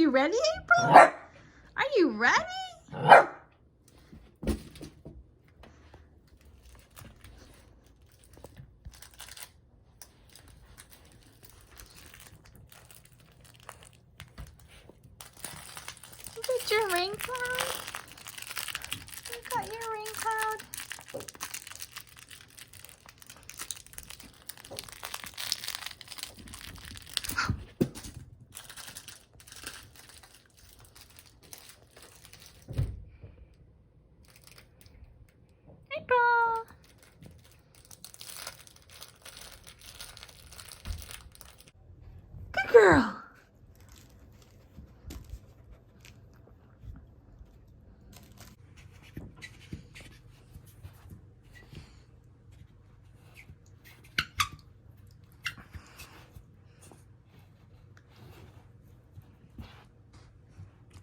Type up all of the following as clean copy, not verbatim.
you ready, April? Are you ready? You got your rain cloud? You got your rain cloud? April! Good girl!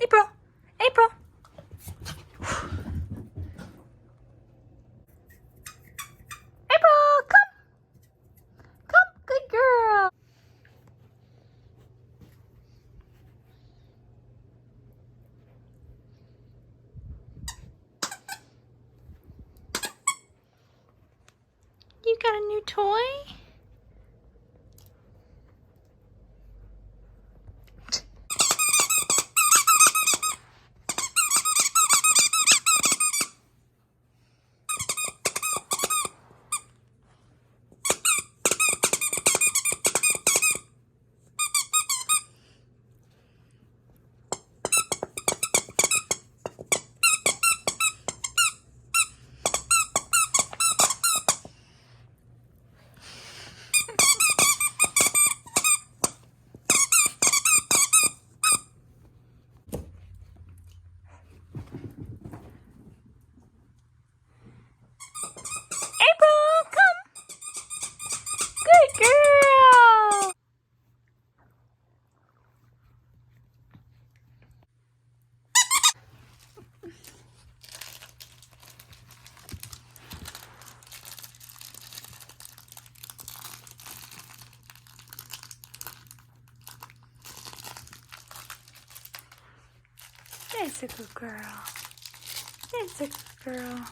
April! April! April, come! Come, good girl! You got a new toy? April, come! Good girl! That's a good girl. That's a good girl.